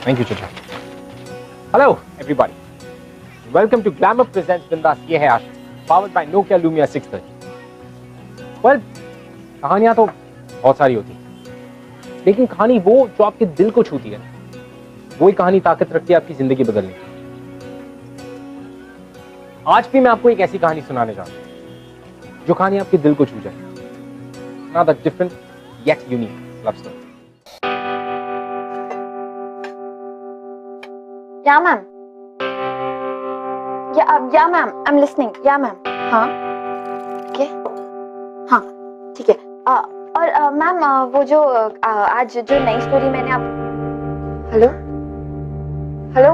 Thank you चाचा। Hello everybody, welcome to Glamour presents Bindass. ये है Aashiq, powered by Nokia Lumia 630। Well, कहानियां तो बहुत सारी होती हैं, लेकिन कहानी वो जो आपके दिल को छूती है, वही कहानी ताकत रखती है आपकी जिंदगी बदलने की। आज भी मैं आपको एक ऐसी कहानी सुनाने जा रहा हूं जो कहानी आपके दिल को छू जाए। Not a different yet unique love story. Yeah, ma'am. Yeah, ma'am. I'm listening. Yeah, ma'am. हाँ. Okay. हाँ. ठीक है. और मैम वो जो आज जो नई स्टोरी मैंने आप हेलो हेलो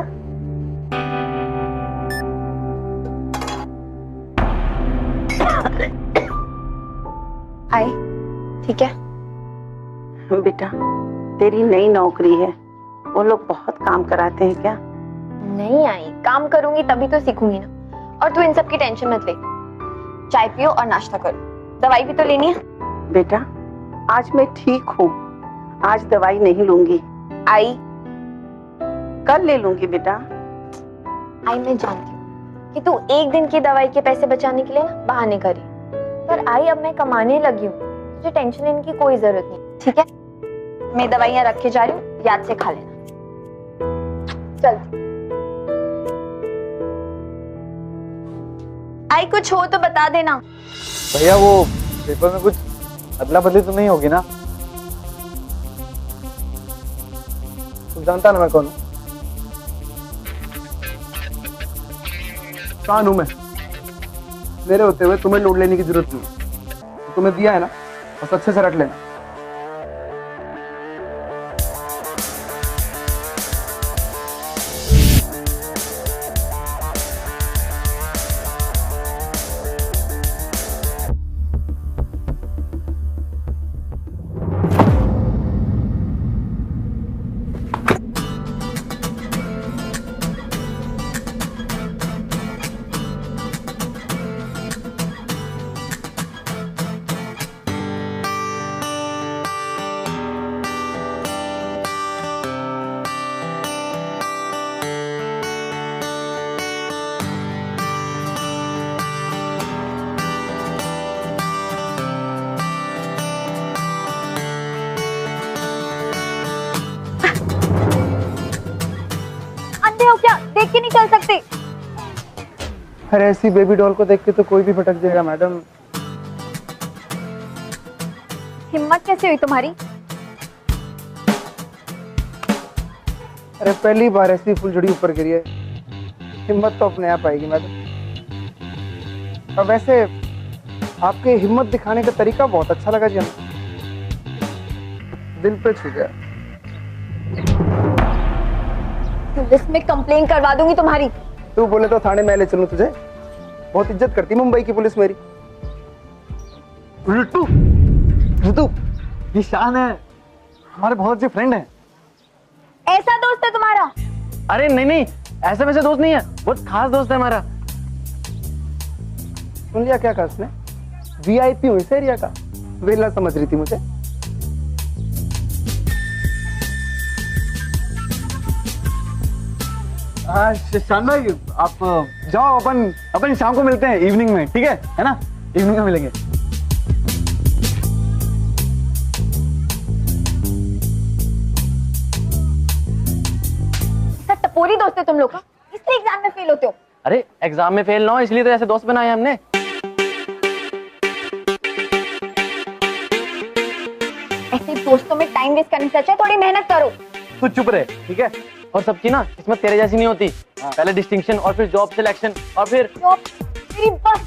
आई ठीक है बेटा, तेरी नई नौकरी है, वो लोग बहुत काम कराते हैं क्या? नहीं आई, काम करूंगी तभी तो सीखूंगी ना। और तू इन सब की टेंशन मत ले, चाय पियो और नाश्ता करो, दवाई भी तो लेनी है। बेटा, आज मैं ठीक हूँ, आज दवाई नहीं लूंगी। आई कल ले लूंगी बेटा। आई मैं जानती हूँ कि तू एक दिन की दवाई के पैसे बचाने के लिए ना बहाने करी, पर आई अब मैं कमाने लगी हूँ, तुझे टेंशन लेने की कोई जरूरत नहीं, ठीक है? मैं दवाइयाँ रख के जा रही हूँ, याद से खा लेना। चल आई, कुछ हो तो बता देना। भैया वो पेपर में कुछ अदला बदली तो नहीं होगी ना? तुम जानता ना मैं कौन हूँ? कान हूं मैं। मेरे होते हुए तुम्हें लोड लेने की जरूरत नहीं। तुम्हें दिया है ना, बस अच्छे से रख लेना। क्या देख के नहीं चल सकते? अरे ऐसी बेबी डॉल को देख के तो कोई भी भटक जाएगा मैडम। हिम्मत कैसे हुई तुम्हारी? अरे पहली बार ऐसी फुलझड़ी ऊपर गिरी है, हिम्मत तो अपने आप आएगी मैडम। और वैसे आपके हिम्मत दिखाने का तरीका बहुत अच्छा लगा जी हमें, दिल पे छू गया। पुलिस में कंप्लेन करवा दूंगी तुम्हारी। तू बोले तो थाने में ले चलूं तुझे, बहुत इज्जत करती मुंबई की पुलिस मेरी। रितु, रितु, ये शान है, हमारे बहुत अच्छे फ्रेंड हैं। ऐसा दोस्त है तुम्हारा? अरे नहीं नहीं, ऐसे वैसे दोस्त नहीं है, बहुत खास दोस्त है हमारा। सुन लिया क्या कहा उसने? वीआईपी हूँ इस एरिया का, वेला समझ रही थी मुझे। शान भाई आप जाओ, अपन शाम को मिलते हैं इवनिंग में, ठीक है ना? इवनिंग में मिलेंगे। टपोरी दोस्त है तुम लोग का, इसलिए एग्जाम में फेल होते हो। अरे एग्जाम में फेल ना हो इसलिए तो ऐसे दोस्त बनाए हमने। ऐसे दोस्तों में टाइम वेस्ट करने से अच्छा थोड़ी मेहनत करो। तू चुप रहे, ठीक है? और सबकी ना किस्मत तेरे जैसी नहीं होती। पहले डिस्टिंक्शन और फिर जॉब सिलेक्शन और फिर जॉब मेरी बस।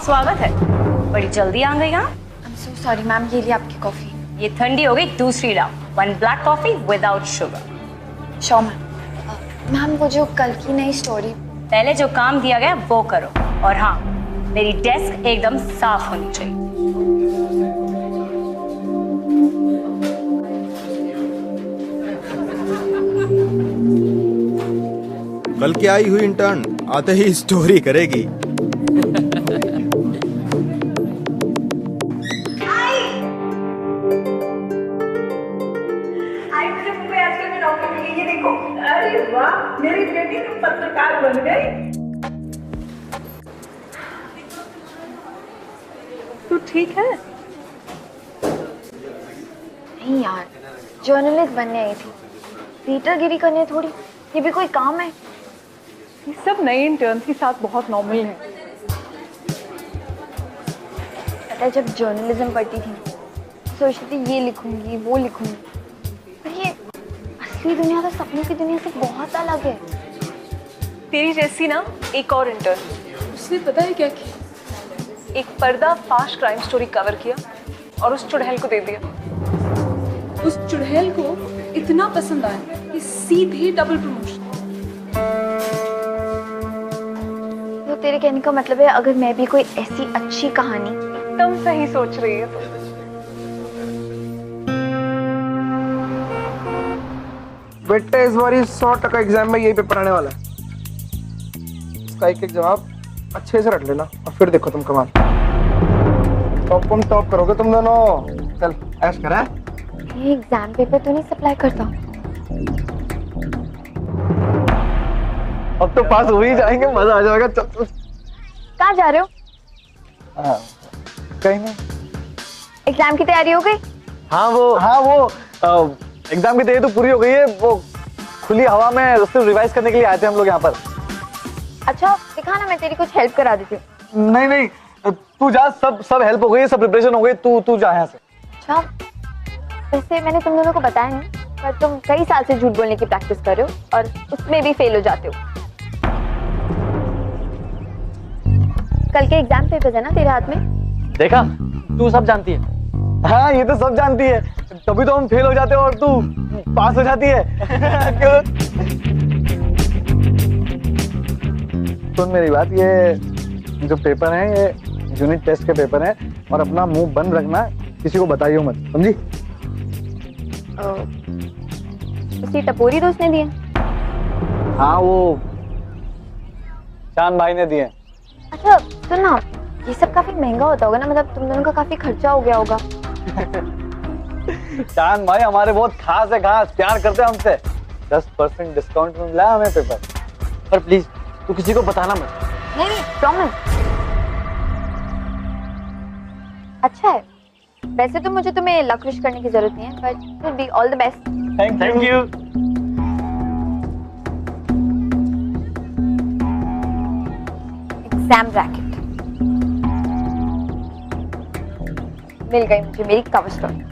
स्वागत है, बड़ी जल्दी आ गई। यहाँ I'm so sorry मैम, ये लिए आपकी कॉफी। ये ठंडी हो गई, दूसरी लाओ। 1 black coffee without sugar. Sure ma'am. Ma'am वो जो कल की नई स्टोरी, पहले जो काम दिया गया वो करो, और हाँ, मेरी डेस्क एकदम साफ होनी चाहिए। कल की आई हुई इंटर्न आते ही स्टोरी करेगी। अरे वाह, मेरी बेटी तो पत्रकार बन गई। तू ठीक है? नहीं यार, जर्नलिस्ट बनने आई थी, रीडरगिरी करने थोड़ी। ये भी कोई काम है? ये सब नए इंटर्न्स के साथ बहुत नॉर्मल है। पता है, जब जर्नलिज्म पढ़ती थी सोचती थी ये लिखूंगी वो लिखूंगी, पर ये असली दुनिया तो सपनों की दुनिया से बहुत अलग है। तेरी जैसी ना एक और इंटर्न, उसने पता है क्या किया? एक पर्दा फाश क्राइम स्टोरी कवर किया और उस चुड़ैल को दे दिया। उस चुड़ैल को इतना पसंद आया कि सीधे डबल प्रमोशन। तो तेरे कहने का मतलब है अगर मैं भी कोई ऐसी अच्छी कहानी। तुम सही सोच रही है। तो बेटे इस बार 100% एग्जाम में यही पेपर आने वाला है। इसका एक एक जवाब अच्छे से रट लेना और फिर देखो तुम कमाल। टॉप करोगे तुम दोनों। चल ऐश करा। ये एग्जाम पेपर तो नहीं सप्लाई करता? अब तो पास हो ही जाएंगे, मजा आ जाएगा। चल कहाँ जा रहे हो? कहीं नहीं। एग्जाम की तैयारी हो गई? हाँ वो एग्जाम की तैयारी तो पूरी हो गई है। वो खुली हवा में सिर्फ रिवाइज करने के लिए आए थे हम लोग यहाँ पर। अच्छा दिखा ना, मैं तेरी कुछ हेल्प करा देती हूँ। नहीं तू जा, सब हेल्प हो गई, सब प्रिपरेशन हो गई। तू जा यहाँ से। अच्छा, वैसे मैंने तुम दोनों को बताया नहीं, पर तुम कई साल से झूठ बोलने की प्रैक्टिस कर रहे हो और उसमें भी फेल हो जाते हो। कल के एग्जाम पेपर्स है ना तेरे हाथ में? देखा, तू सब जानती है। हाँ ये तो सब जानती है, तभी तो हम फेल हो जाते हैं और तू पास हो जाती है। क्यों? सुन मेरी बात, ये जो पेपर है ये यूनिट टेस्ट के पेपर है और अपना मुंह बंद रखना, किसी को बताइयो मत, समझी? उसी टपोरी दोस्त ने दिए? हाँ वो चांद भाई ने दिए। अच्छा सुन ना, ये सब काफी महंगा होता होगा ना, मतलब तुम दोनों का काफी खर्चा हो गया होगा। चांद भाई हमारे बहुत खास है, खास प्यार करते हैं हमसे। 10% डिस्काउंट में मिला हमें पेपर। पर प्लीज तू किसी को बताना मत। नहीं प्रॉमिस। अच्छा है, वैसे तो मुझे तुम्हें लक विश करने की जरूरत नहीं है, बट फिर भी all the best. Thank you. Exam racket मिल गई मुझे, मेरी कवर स्टोरी।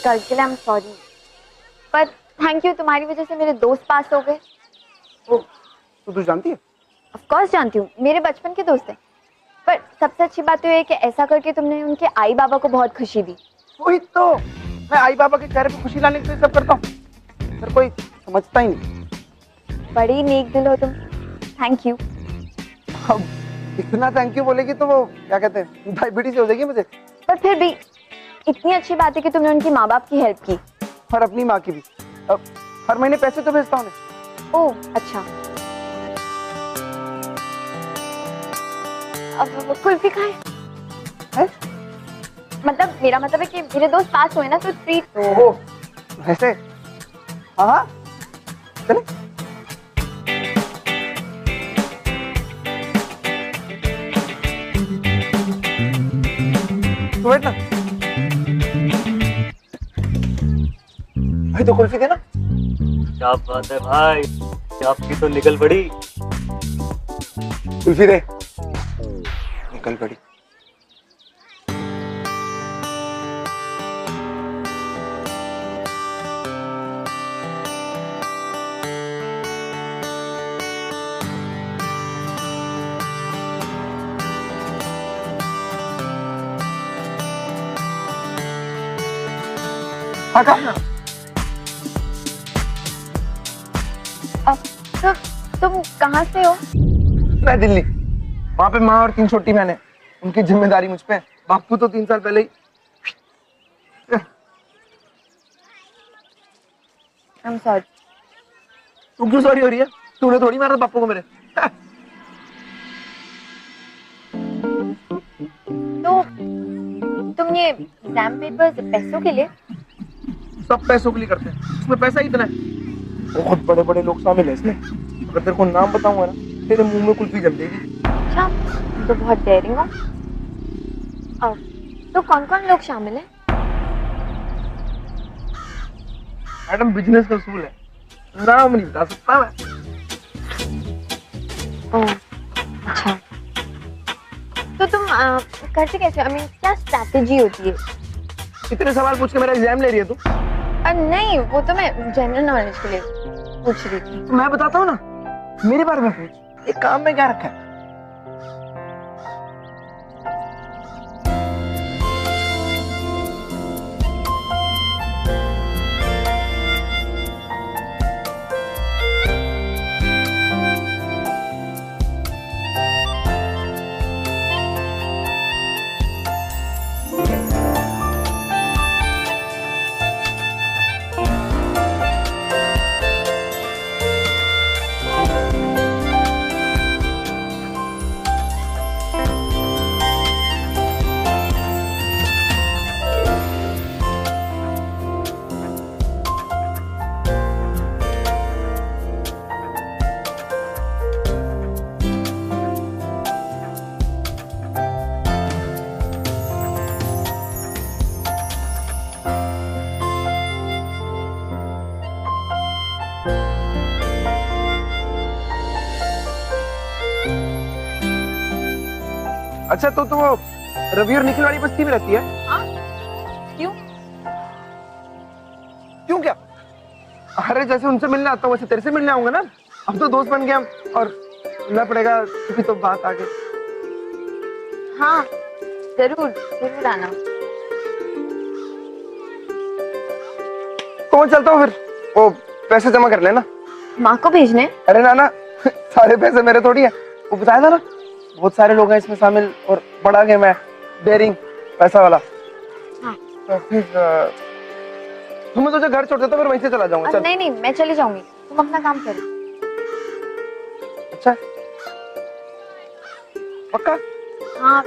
कल के लिए आई एम सॉरी, पर थैंक यू, तुम्हारी वजह से मेरे दोस्त पास हो गए। तू जानती है? ऑफ कोर्स जानती हूँ, मेरे बचपन के दोस्त हैं। पर सबसे अच्छी बात तो ये है कि ऐसा करके तुमने उनके आई बाबा को बहुत खुशी दी। वही तो, मैं आई बाबा के चेहरे पे खुशी लाने के लिए सब करता हूँ, पर कोई समझता ही नहीं। बड़ी नेक दिल हो तुम, थैंक यू। अब इतना थैंक यू बोलेगी तो वो क्या कहते हैं, डायबिटीज हो जाएगी मुझे। पर फिर भी इतनी अच्छी बात है कि तुमने उनकी माँ बाप की हेल्प की और अपनी माँ की भी। अब हर महीने पैसे तो भेजता हूँ। ओह अच्छा, अब कुल्फी खाएं? है? मतलब मेरा मतलब है कि मेरे दोस्त पास हुए ना, तो ट्रीट। ओहो वैसे हाँ चले। तू बैठ ना भाई, तो कुल्फी देना। क्या बात है भाई, आपकी तो निकल पड़ी। कुल्फी दे। निकल पड़ी। तो तुम कहाँ से हो? मैं दिल्ली। वहाँ पे माँ और 3 छोटी बहनें, उनकी जिम्मेदारी मुझ पे है। बापू तो 3 साल पहले ही। आई एम सॉरी। तू क्यों सॉरी हो रही है? तूने थोड़ी मारा पापा को मेरे। तो तुम ये एग्जाम पेपर्स पैसों के लिए? सब पैसों के लिए करते हैं, इसमें पैसा ही इतना है। बहुत बड़े बड़े लोग शामिल है इसमें। अगर तेरे को नाम बताऊंगा ना, तेरे मुंह में कुल्फी जम जाएगी। अच्छा, तो बहुत डेयरिंग हो। तो कौन कौन लोग शामिल हैं? मैडम बिजनेस का उसूल है, नाम नहीं बता सकता मैं। ओह, अच्छा। तो तुम करते कैसे? आई मीन क्या स्ट्रैटेजी होती है? इतने सवाल पूछ के मेरा एग्जाम ले रही है तू? नहीं, वो तो मैं जनरल नॉलेज के लिए पूछ रही थी। तो मैं बताता हूँ ना, मेरे बारे में पूछ। एक काम में क्या रखा है? अच्छा, तो वो रवि और निखिल वाली बस्ती में रहती है? हाँ, क्यों? क्यों क्या? अरे जैसे उनसे मिलने आता हूँ वैसे तेरे से मिलने आऊंगा ना। अब तो दोस्त बन गया और मिलना पड़ेगा, क्योंकि तो बात आ गई। हाँ, जरूर जरूर आना। तो मैं चलता हूँ फिर, वो पैसे जमा कर लेना। माँ को भेजने? अरे ना, सारे पैसे मेरे थोड़ी है। वो बताया था ना, बहुत सारे लोग हैं इसमें शामिल और बड़ा गेम है, डेयरिंग, पैसा वाला। हाँ। तो फिर तुम्हें तुझे घर छोड़ देता, फिर वहीं से चला जाऊंगा। चल। नहीं, मैं चली जाऊंगी, तुम अपना काम करो। अच्छा, पक्का? हाँ।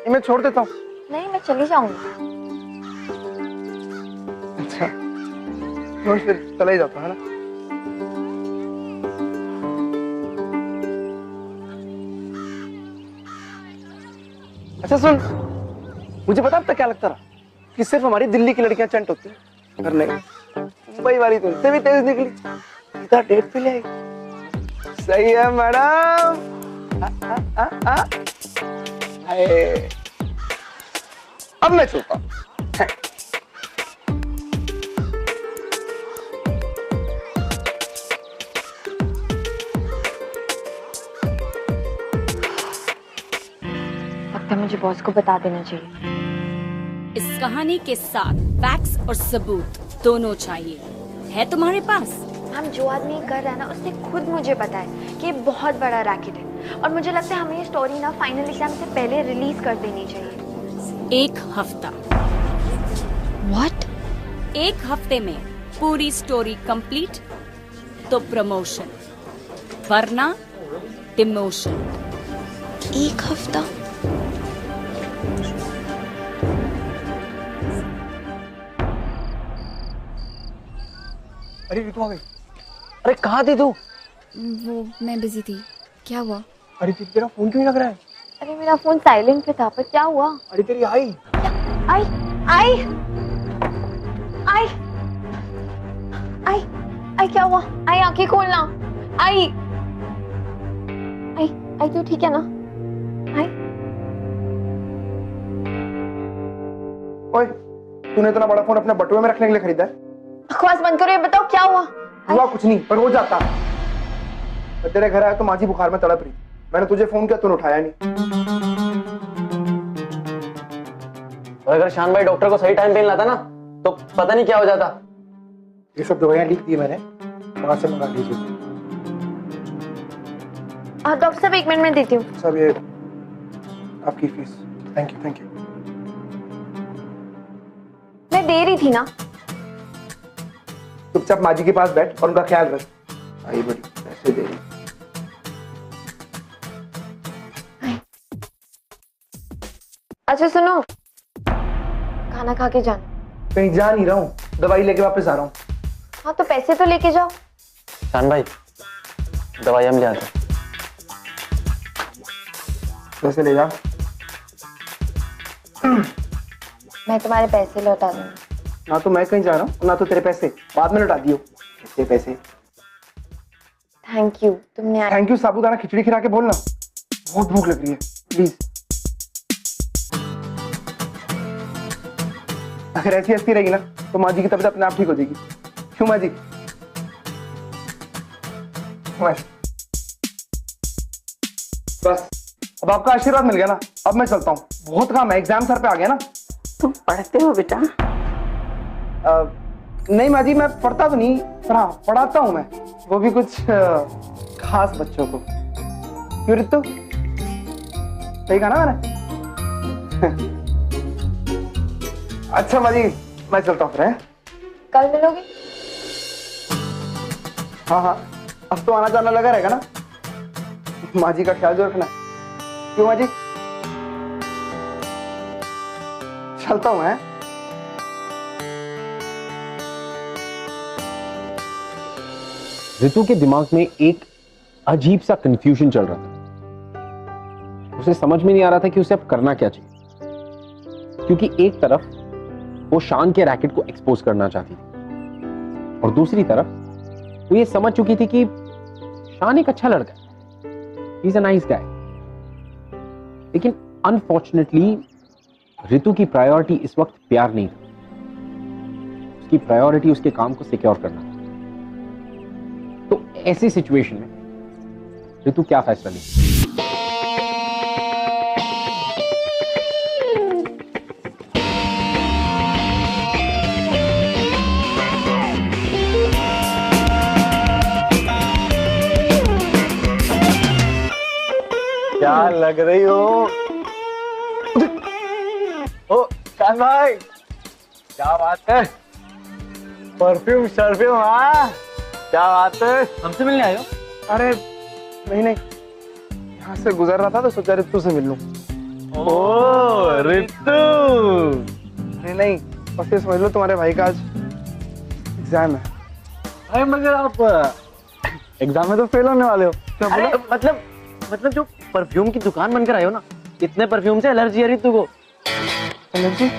मैं छोड़ देता हूँ। नहीं, मैं चली जाऊंगी। अच्छा, तो फिर चला ही जाता है ना। अच्छा सुन, मुझे पता अब तक क्या लगता रहा कि सिर्फ हमारी दिल्ली की लड़कियां चंट होती हैं, पर नहीं, मुंबई वाली तो इससे भी तेज निकली। सीधा डेट पे ले आई। सही है मैडम। अब मैं चलता हूँ। मुझे बॉस को बता देना चाहिए। इस कहानी के साथ फैक्ट्स और सबूत दोनों चाहिए। है तुम्हारे पास? हम जो आदमी कर रहा है ना, उसने खुद मुझे पता है कि ये बहुत बड़ा रैकेट है और मुझे लगता है हमें ये स्टोरी ना फाइनल एग्जाम से पहले रिलीज कर देनी चाहिए। 1 हफ्ता। व्हाट? 1 हफ्ते में पूरी स्टोरी कंप्लीट तो प्रमोशन, वरना डिमोशन। 1 हफ्ता? अरे तू आ गई। अरे कहाँ थी तू? वो मैं बिजी थी। क्या हुआ? अरे तेरा फोन क्यों नहीं लग रहा है? अरे मेरा फोन साइलेंट पे था, पर क्या हुआ? अरे तेरी आई आई आई आई आई आई क्या हुआ? आई आंखें खोलना। आई आई आई तू ठीक है ना? आई ओए, तूने इतना बड़ा फोन अपने बटुए में रखने के लिए खरीदा है? बकवास बंद करो, ये बताओ क्या हुआ? हुआ कुछ नहीं, पर हो जाता। मैं तेरे घर आया तो माझी बुखार में तड़प रही। मैंने तुझे फोन किया, तूने उठाया नहीं। और अगर शान भाई डॉक्टर को सही टाइम पे लाता ना, तो पता नहीं क्या हो जाता। ये सब दवाइयां लिख दी मैंने, वहां से मंगा लीजिए। डॉक्टर साहब 1 मिनट में देती हूँ। सब ये आपकी fees. Thank you, thank you. मैं दे रही थी ना। चुपचाप माँ जी के पास बैठ और उनका ख्याल रख। आई बड़ी पैसे दे रही। अच्छा सुनो, खाना खा के जाना। कहीं जा नहीं रहा हूँ, दवाई लेके वापस आ रहा हूँ। हाँ तो पैसे तो लेके जाओ। शान भाई दवाई हम ले आते हैं। पैसे ले जा। मैं तुम्हारे पैसे लौटा दूंगी। ना तो मैं कहीं जा रहा हूँ ना तो तेरे पैसे, बाद में लौटा दियो। पैसे पैसे। थैंक यू, तुमने थैंक यू साबूदाना खिचड़ी खिला के बोलना, बहुत भूख लग रही है प्लीज। अगर ऐसी हंसती रहेगी ना तो माँ जी की तबीयत अपने आप ठीक हो जाएगी। क्यों माँ जी? बस अब आपका आशीर्वाद मिल गया ना, अब मैं चलता हूँ, बहुत काम है, एग्जाम सर पे आ गया ना। तुम पढ़ते हो बेटा? नहीं माँ जी, मैं पढ़ता तो नहीं, पर हाँ पढ़ाता हूँ मैं, वो भी कुछ खास बच्चों को। क्यों रितु, सही कहा ना मैंने? अच्छा माँ जी, मैं चलता हूँ फिर। कल मिलोगे? हाँ हाँ, अब तो आना जाना लगा रहेगा ना। माँ जी का ख्याल जो रखना है। क्यों माँ जी? चलता हूँ मैं। रितु के दिमाग में एक अजीब सा कंफ्यूजन चल रहा था। उसे समझ में नहीं आ रहा था कि उसे अब करना क्या चाहिए, क्योंकि एक तरफ वो शान के रैकेट को एक्सपोज करना चाहती थी और दूसरी तरफ वो ये समझ चुकी थी कि शान एक अच्छा लड़का है, he is a nice guy. लेकिन अनफॉर्चुनेटली रितु की प्रायोरिटी इस वक्त प्यार नहीं था, उसकी प्रायोरिटी उसके काम को सिक्योर करना था। तो ऐसी सिचुएशन में रितु क्या फैसला ली? क्या लग रही हो? ओ शान भाई, क्या बात है, परफ्यूम शर्फ्यूम। हाँ क्या बात है, हमसे मिलने आए हो? अरे नहीं नहीं, यहाँ से गुजर रहा था तो सोचा रितु से मिल लूं। ओ रितु। नहीं नहीं, बस ये समझ लो तुम्हारे भाई का आज एग्जाम है। अरे मगर आप एग्जाम में तो फेल होने वाले हो। क्या बोला? अरे मतलब जो परफ्यूम की दुकान बनकर आए हो ना, इतने परफ्यूम से एलर्जी है रितु को। एलर्जी?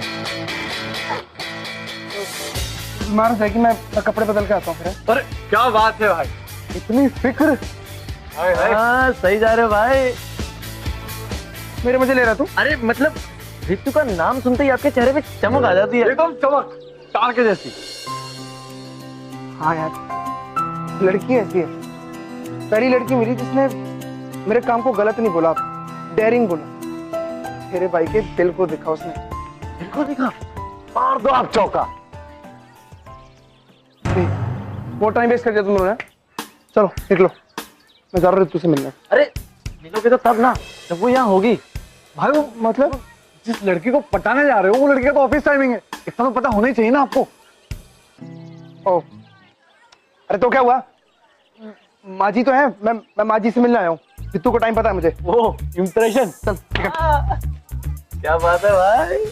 बीमार है कि मैं कपड़े बदल के आता हूँ फिर। अरे क्या बात है भाई, इतनी फिक्र। हाँ सही जा रहे हो भाई। मेरे मजे ले रहा तू? अरे मतलब रितु का नाम सुनते ही आपके चेहरे पे चमक आ जाती है। एकदम चमक तार के जैसी। हाँ यार, लड़की ऐसी है, पहली लड़की मिली जिसने मेरे काम को गलत नहीं बोला, डेयरिंग बोला। मेरे भाई के दिल को दिखा उसने। दिल को दिखा? मार दो आप चौका। बहुत टाइम वेस्ट कर दिया तुम लोगों ने। चलो निकलो, मैं जा रहा हूँ रितु से मिलने। अरे मिलोगे तो तब ना जब वो यहाँ होगी। भाई वो मतलब जिस लड़की को पटाने जा रहे हो वो लड़की का तो ऑफिस टाइमिंग है, इतना तो पता होना ही चाहिए ना आपको। ओ, अरे तो क्या हुआ, माँ जी तो है, मैं माँ जी से मिलने आया हूँ। रितु को टाइम पता है मुझे। ओ इम्प्रेशन। चल क्या बात है भाई।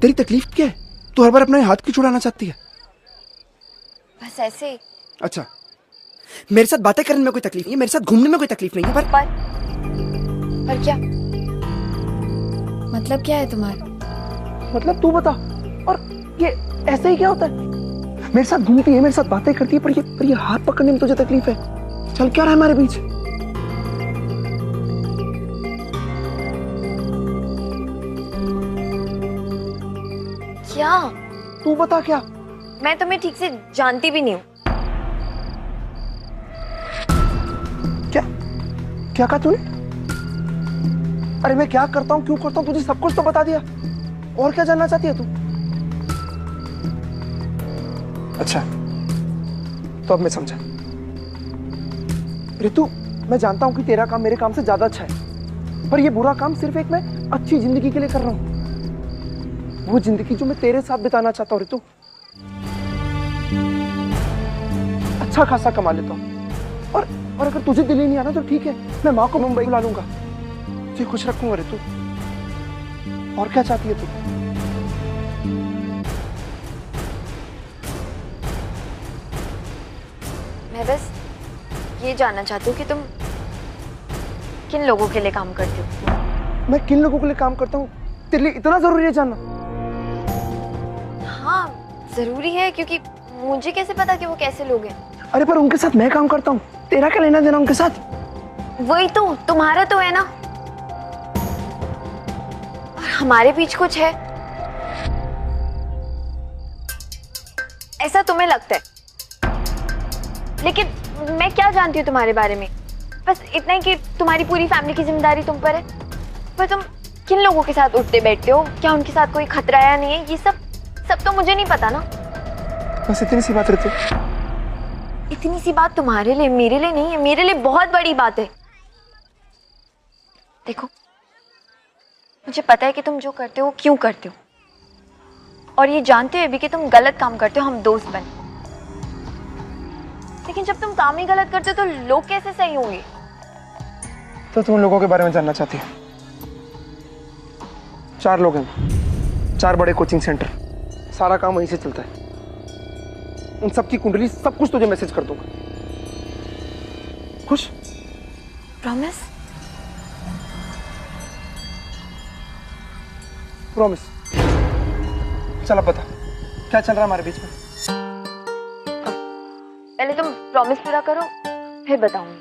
तेरी तकलीफ क्या है? तू हर बार अपने हाथ क्यों छुड़ाना चाहती है? बस ऐसे ही। अच्छा, मेरे साथ बातें करने में कोई तकलीफ नहीं है, मेरे साथ घूमने में कोई तकलीफ नहीं है, पर क्या मतलब क्या है तुम्हारा? मतलब तू बता। और ये ऐसे ही क्या होता है? मेरे साथ घूमती है, मेरे साथ बातें करती है, पर ये हाथ पकड़ने में तुझे तकलीफ है। चल क्या रहा है हमारे बीच? क्या? तू बता क्या? मैं तुम्हें ठीक से जानती भी नहीं हूँ। क्या कहा तूने? अरे मैं क्या करता हूँ, क्यों करता हूँ, तुझे सब कुछ तो बता दिया। और क्या जानना चाहती है तू? अच्छा, तो अब मैं समझा। ऋतु, मैं जानता हूं कि तेरा काम मेरे काम से ज्यादा अच्छा है, पर यह बुरा काम सिर्फ एक मैं अच्छी जिंदगी के लिए कर रहा हूं। वो जिंदगी जो मैं तेरे साथ बिताना चाहता हूं ऋतु। अच्छा खासा कमा लेता हूं, और अगर तुझे दिल्ली नहीं आना तो ठीक है, मैं माँ को मुंबई बुला लूंगा, तुझे खुश रखूंगा ऋतु। और क्या चाहती है तू? मैं बस ये जानना चाहती हूँ कि तुम किन लोगों के लिए काम करती हो? मैं किन लोगों के लिए काम करता हूँ तेरे लिए इतना जरूरी है जानना? हाँ, जरूरी है, क्योंकि मुझे कैसे पता कि वो कैसे लोग हैं? अरे पर उनके साथ मैं काम करता हूँ, तेरा क्या लेना देना उनके साथ? वही तो, तुम्हारा तो है ना, और हमारे बीच कुछ है, ऐसा तुम्हें लगता है। लेकिन मैं क्या जानती हूँ तुम्हारे बारे में? बस इतना ही कि तुम्हारी पूरी फैमिली की जिम्मेदारी तुम पर है। पर तुम किन लोगों के साथ उठते बैठते हो, क्या उनके साथ कोई खतरा या नहीं है, ये सब तो मुझे नहीं पता ना। बस इतनी सी बात रहती। इतनी सी बात तुम्हारे लिए, मेरे लिए नहीं है, मेरे लिए बहुत बड़ी बात है। देखो, मुझे पता है कि तुम जो करते हो क्यों करते हो, और ये जानते हुए भी कि तुम गलत काम करते हो, हम दोस्त बने। लेकिन जब तुम काम ही गलत करते हो तो लोग कैसे सही होंगे? तो तुम लोगों के बारे में जानना चाहती है? 4 लोग हैं, 4 बड़े कोचिंग सेंटर, सारा काम वहीं से चलता है। उन सब की कुंडली, सब कुछ तुझे मैसेज कर दूंगा। खुश? प्रॉमिस? प्रॉमिस। चल अब बता, क्या चल रहा है हमारे बीच में? पहले तुम प्रॉमिस पूरा करो, फिर बताऊंगी।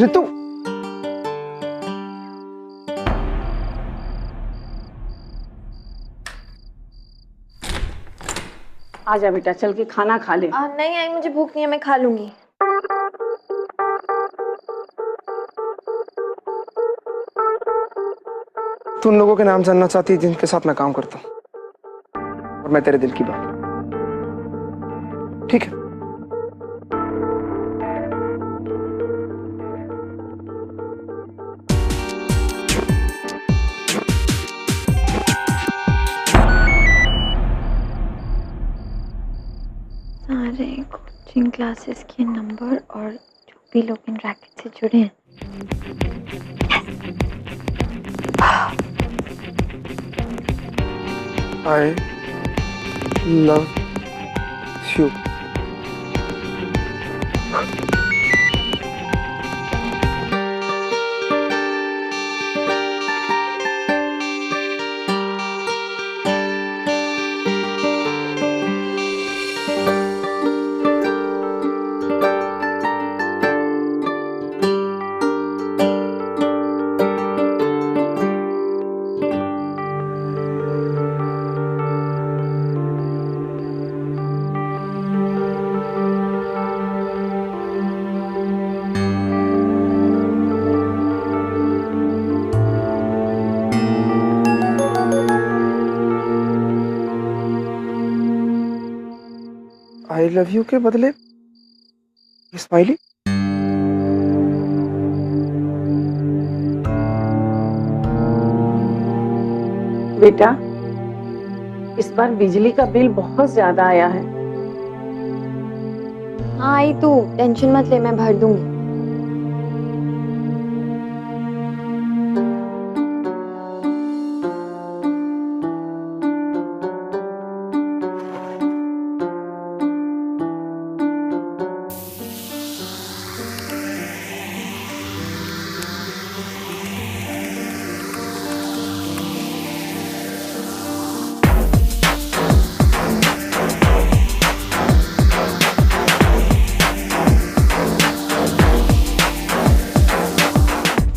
ऋतु, आजा बेटा, चल के खाना खा ले। नहीं आई, मुझे भूख नहीं है, मैं खा लूंगी। तू उन लोगों के नाम जानना चाहती है जिनके साथ मैं काम करता हूँ, और मैं तेरे दिल की बात। ठीक है? सारे कोचिंग क्लासेस के नंबर और जो भी लोग इन रैकेट से जुड़े हैं। I love you. I love you के बदले स्माइली? बेटा, इस बार बिजली का बिल बहुत ज्यादा आया है। हाँ आई, तू टेंशन मत ले, मैं भर दूंगी।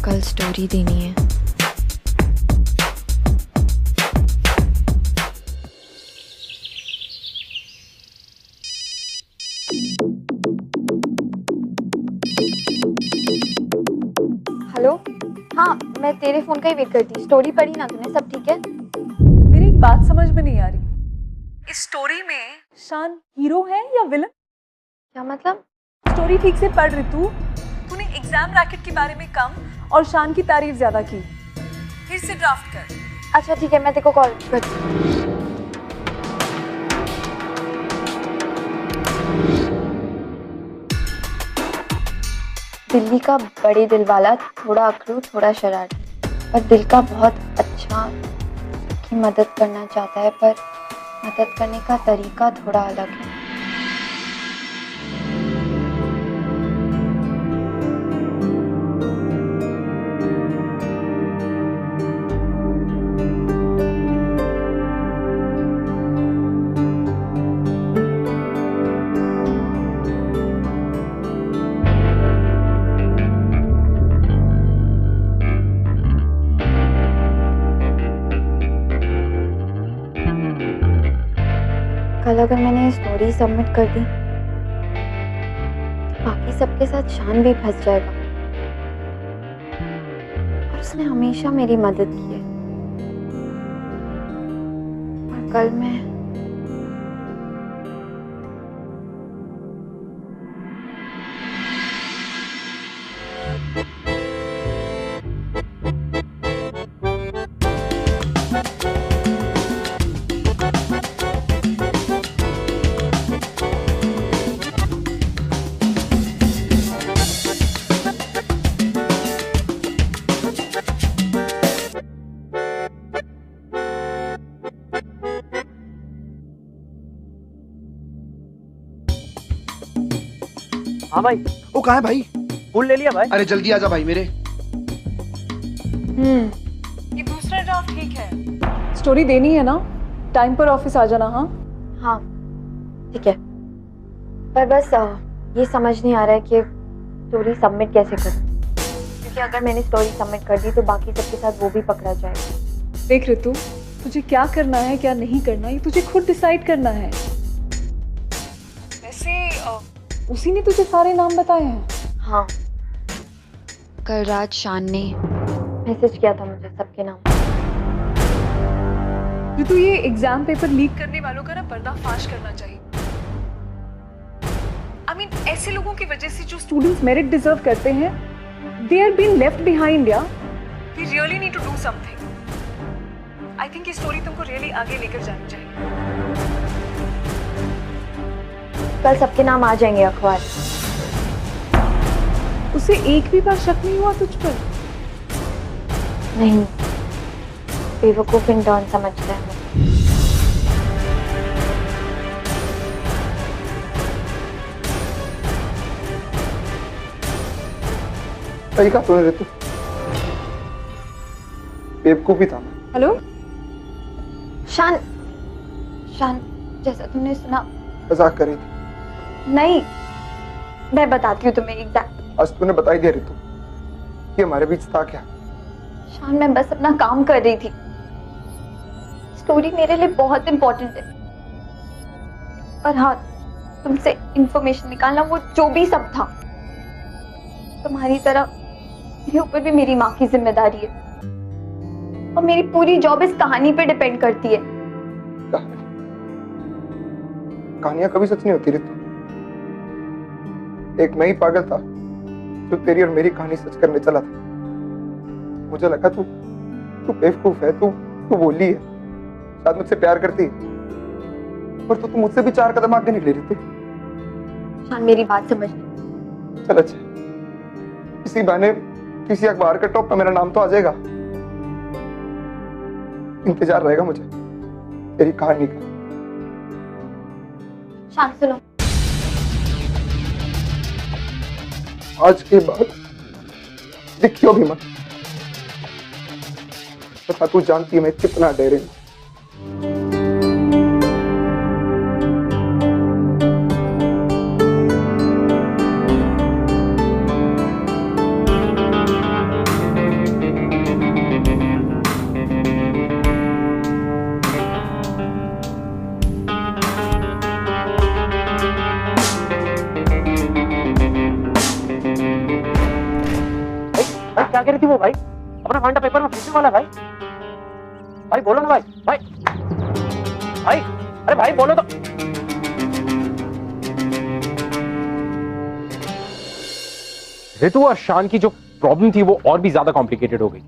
कल स्टोरी देनी है। हेलो, हाँ मैं तेरे फोन का ही वेट करती। स्टोरी पढ़ी ना तूने? सब ठीक है? मेरी एक बात समझ में नहीं आ रही, इस स्टोरी में शान हीरो है या विलन? क्या मतलब? स्टोरी ठीक से पढ़ रही तूने एग्जाम रैकेट के बारे में कम और शान की तारीफ ज्यादा की। फिर से ड्राफ्ट कर। अच्छा ठीक है, मैं तेरे को कॉल करती हूँ। दिल्ली का बड़े दिल वाला, थोड़ा अकड़ू थोड़ा शरारती, पर दिल का बहुत अच्छा, की मदद करना चाहता है पर मदद करने का तरीका थोड़ा अलग है। कल अगर मैंने स्टोरी सबमिट कर दी तो बाकी सबके साथ शान भी फंस जाएगा, और उसने हमेशा मेरी मदद की है। और कल मैं हाँ भाई। वो कहाँ है भाई? फूल ले लिया भाई। अरे जल्दी आजा भाई मेरे। ये दूसरा ड्राफ्ट ठीक है। स्टोरी देनी है ना, टाइम पर ऑफिस आ जाना। हाँ हाँ ठीक है, पर बस ये समझ नहीं आ रहा है कि स्टोरी सबमिट कैसे करूं, क्योंकि अगर मैंने स्टोरी सबमिट कर दी तो बाकी सबके साथ वो भी पकड़ा जाएगा। देख ऋतु, तुझे क्या करना है क्या नहीं करना ये तुझे खुद डिसाइड करना है। वैसे उसी ने तुझे सारे नाम बताए हैं। हाँ, कल रात शान ने मैसेज किया था मुझे सबके नाम। ऋतु, ये एग्जाम पेपर लीक करने वालों का ना पर्दाफाश करना चाहिए। I mean, ऐसे लोगों की वजह से जो स्टूडेंट्स मेरिट डिजर्व करते हैं, they are being left behind यार। We really need to do something. I think ये स्टोरी तुमको really आगे लेकर जानी चाहिए। कल सबके नाम आ जाएंगे अखबार। उसे एक भी बार शक नहीं हुआ तुझ पर? नहीं, बेवकूफ इंटर्न समझता है मुझे। सही कहा तूने ऋतु, बेवकूफ ही था मैं। हेलो शान, शान जैसा तुमने सुना। मजाक कर रही थी। नहीं, मैं बताती हूँ तुम्हें एग्जैक्ट। आज तूने बता ही दिया ऋतु कि हमारे बीच था क्या। शान, मैं बस अपना काम कर रही थी। स्टोरी मेरे लिए बहुत इंपॉर्टेंट है, और हाँ, तुमसे इंफॉर्मेशन निकालना, वो जो भी सब था, तुम्हारी तरह मेरे ऊपर भी मेरी माँ की जिम्मेदारी है, और मेरी पूरी जॉब इस कहानी पे डिपेंड करती है। कहानियां कभी सच नहीं होती रितु। एक मैं ही पागल था जो तेरी और मेरी कहानी सच करने चला था। मुझे लगा तू बेवकूफ है, तू बोली है, शायद मुझसे प्यार करती है, पर तू मुझसे भी 4 कदम आगे निकली रितु। शान मेरी बात समझ। चल अच्छा, इसी बहाने किसी अखबार के टॉप पे मेरा नाम तो आ जाएगा। इंतजार रहेगा मुझे तेरी कहानी का। शान सुनो, आज के बाद लिखियो भी मत। तथा तू जानती है मैं कितना डेरिंग हूं। क्या कह रही थी वो भाई? अपना भांडा पेपर में फूटने वाला भाई। भाई बोलो ना भाई। भाई भाई अरे भाई बोलो तो। ऋतु और शान की जो प्रॉब्लम थी वो और भी ज्यादा कॉम्प्लिकेटेड हो गई।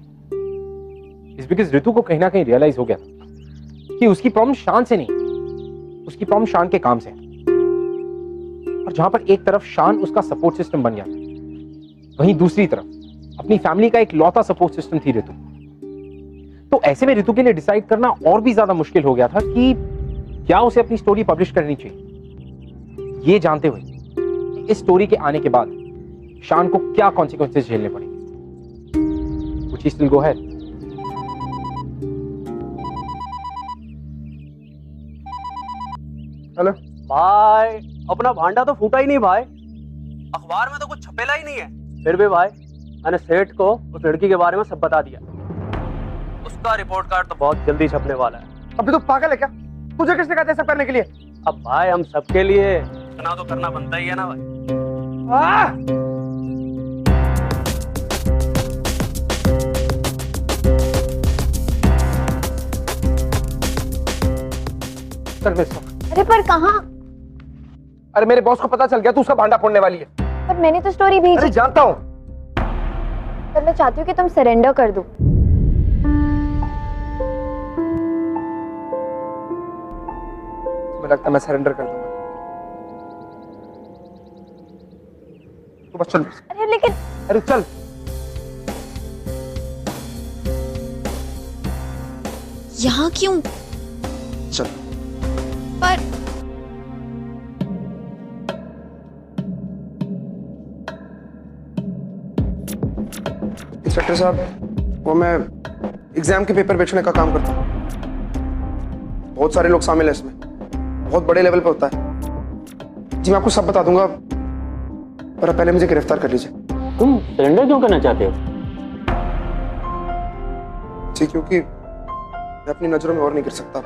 इस बिकॉज ऋतु को कहीं ना कहीं रियलाइज हो गया था कि उसकी प्रॉब्लम शान से नहीं, उसकी प्रॉब्लम शान के काम से है। और जहां पर एक तरफ शान उसका सपोर्ट सिस्टम बन गया था, वहीं दूसरी तरफ अपनी फैमिली का एक लौता सपोर्ट सिस्टम थी ऋतु। तो ऐसे में ऋतु के लिए डिसाइड करना और भी ज्यादा मुश्किल हो गया था कि क्या उसे अपनी स्टोरी पब्लिश करनी चाहिए, ये जानते हुए कि इस स्टोरी के आने के बाद शान को क्या कॉन्सिक्वेंसेस झेलने पड़ेंगे। कुछ स्टिल गो अहेड। हेलो भाई अपना भांडा तो फूटा ही नहीं भाई, अखबार में तो कुछ छपेला ही नहीं है। फिर भी भाई मैंने सेठ को उस लड़की के बारे में सब बता दिया। उसका रिपोर्ट कार्ड तो बहुत जल्दी छपने वाला है। अभी तो पागल है क्या? तुझे किसने कहा सब करने के लिए? अब भाई हम सबके लिए इतना तो करना बनता ही है ना भाई। चल मैं सो। अरे पर कहाँ? अरे मेरे बॉस को पता चल गया तू उसका भांडा फोड़ने वाली है। पर मैंने तो स्टोरी भेजी। अरे जानता हूँ। पर मैं चाहती हूँ कि तुम सरेंडर कर दो। मुझे लगता है मैं सरेंडर कर दूंगा। तू बस चल। अरे लेकिन अरे चल। यहाँ क्यों? चल। पर इंस्पेक्टर साहब, वो मैं एग्जाम के पेपर बेचने का काम करता हूँ। बहुत सारे लोग शामिल हैं इसमें, बहुत बड़े लेवल पे होता है। जी मैं आपको सब बता दूंगा, पर पहले मुझे गिरफ्तार कर लीजिए। तुम सरेंडर क्यों करना चाहते हो? जी क्योंकि मैं अपनी नजरों में और नहीं गिर सकता।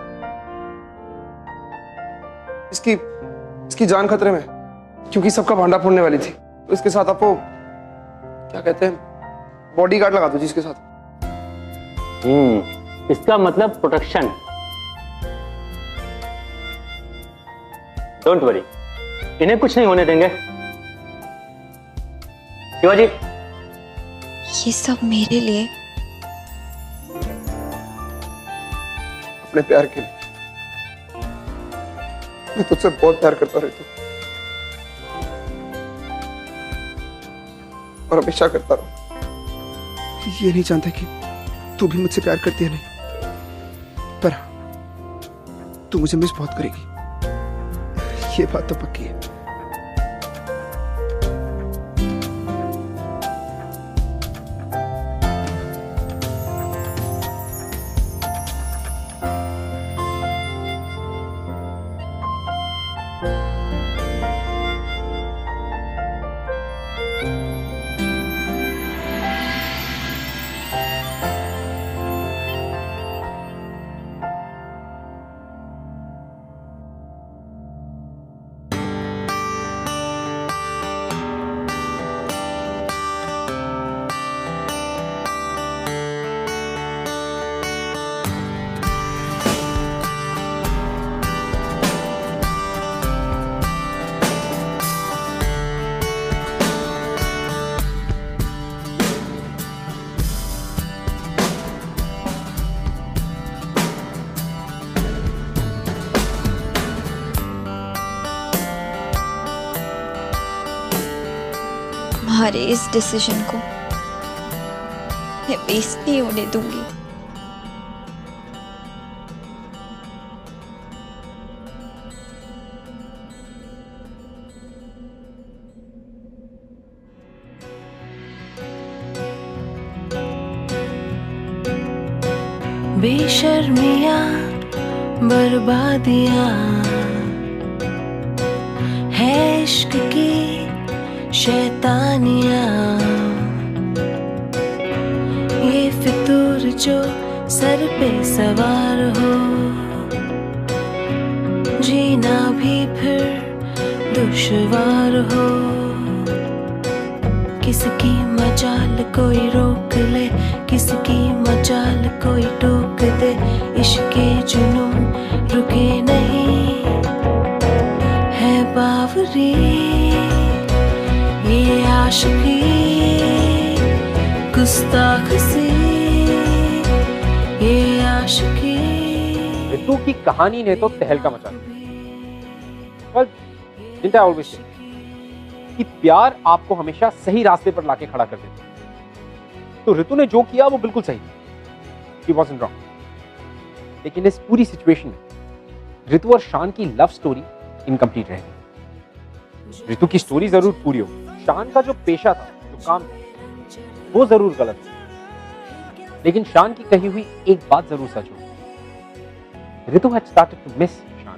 इसकी जान खतरे में, क्योंकि सबका भांडा फोड़ने वाली थी। तो इसके साथ आपको क्या कहते हैं, बॉडीगार्ड लगा दो जी इसके साथ। इसका मतलब प्रोटेक्शन। डोंट वरी, इन्हें कुछ नहीं होने देंगे। शिवाजी, ये सब मेरे लिए? अपने प्यार के लिए। मैं तुझसे बहुत प्यार करता रहता हूँ और हमेशा करता रहूं। ये नहीं जानता कि तू भी मुझसे प्यार करती है नहीं, पर तू मुझे मिस बहुत करेगी, ये बात तो पक्की है। तुम्हारे इस डिसीजन को मैं वेस्ट नहीं होने दूंगी। बेशर्मियाँ बर्बादियाँ है इश्क की शैतानियाँ, ये फितूर जो सर पे सवार हो, जीना भी फिर दुश्वार हो। किसकी मजाल कोई रोक ले, किसकी मजाल कोई टोक दे, इश्क़े जुनून रुके नहीं है बावरी, ये आशिकी गुस्ताख सी, ये आशिकी। रितु की कहानी ने तो तहलका मचा दिया। Well, didn't I always say कि प्यार आपको हमेशा सही रास्ते पर लाके खड़ा कर देता है। तो रितु ने जो किया वो बिल्कुल सही था। She wasn't wrong. लेकिन इस पूरी सिचुएशन में रितु और शान की लव स्टोरी इनकम्प्लीट रह गई। रितु की स्टोरी जरूर पूरी हो, शान का जो पेशा था, जो काम था, वो जरूर गलत था। लेकिन शान की कही हुई एक बात जरूर सच हो, Ritu had started to miss शान।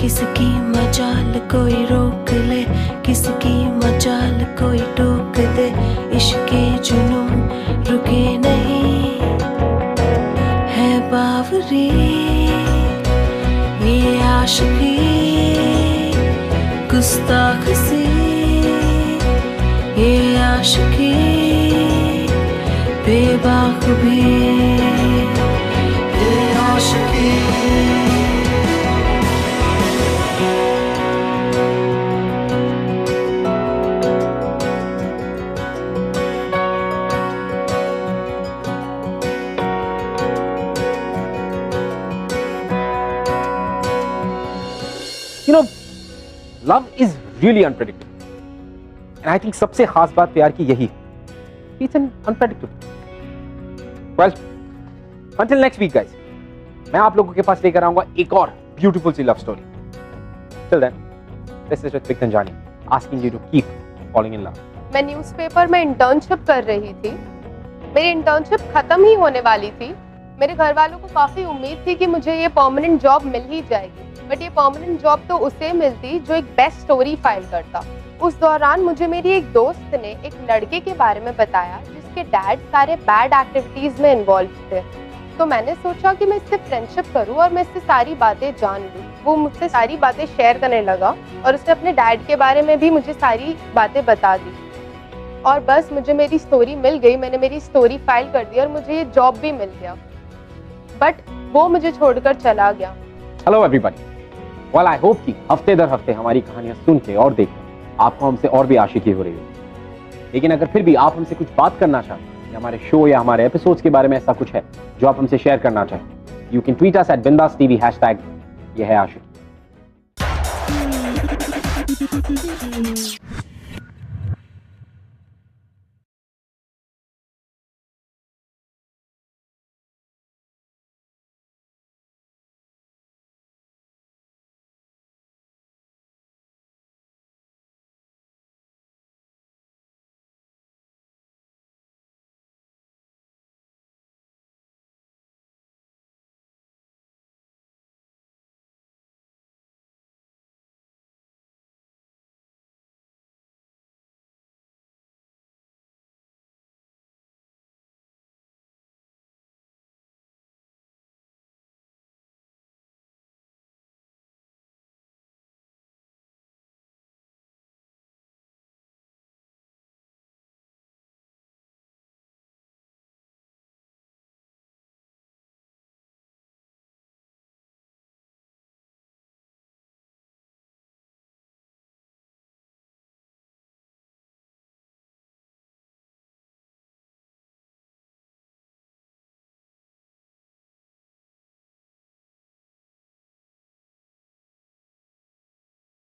किसकी मजाल कोई रोक ले, किसकी मजाल कोई टोक दे, इश्क़े जुनून रुके नहीं है बावरी, ये आशिकी गुस्ताख सी, ये आशिकी बेबाक भी, ये आशिकी। You know, love is really unpredictable. And I think सबसे खास बात प्यार की यही है, it's unpredictable. Well, until next week, guys. मैं आप लोगों के पास लेकर आऊंगा एक और beautiful C love story. Till then, this is Ritvik Tanjani asking you to keep falling in love. मैं न्यूज़पेपर में इंटर्नशिप कर रही थी। मेरी इंटर्नशिप खत्म ही होने वाली थी। मेरे घर वालों को काफी उम्मीद थी कि मुझे ये परमानेंट जॉब मिल ही जाएगी, बट ये परमानेंट जॉब तो उसे मिलती जो एक बेस्ट स्टोरी फाइल करता। उस दौरान मुझे मेरी एक दोस्त ने एक लड़के के बारे में बताया जिसके डैड सारे बैड एक्टिविटीज में इन्वॉल्व थे। तो मैंने सोचा कि मैं इससे फ्रेंडशिप करूं और मैं इससे सारी बातें जान लूं। वो मुझसे सारी बातें शेयर करने लगा और उसने अपने डैड के बारे में भी मुझे सारी बातें बता दी। और बस मुझे मेरी स्टोरी मिल गई, मैंने मेरी स्टोरी फाइल कर दी और मुझे ये जॉब भी मिल गया, बट वो मुझे छोड़कर चला गया। Hello everybody. Well I hope कि हफ्ते दर हफ्ते हमारी कहानियां सुन के और देख के आपको हमसे और भी आशिकी हो रही है। लेकिन अगर फिर भी आप हमसे कुछ बात करना चाहते हैं या हमारे शो या हमारे एपिसोड्स के बारे में ऐसा कुछ है जो आप हमसे शेयर करना चाहें, you can tweet us @bindaastv #ये है आशिकी।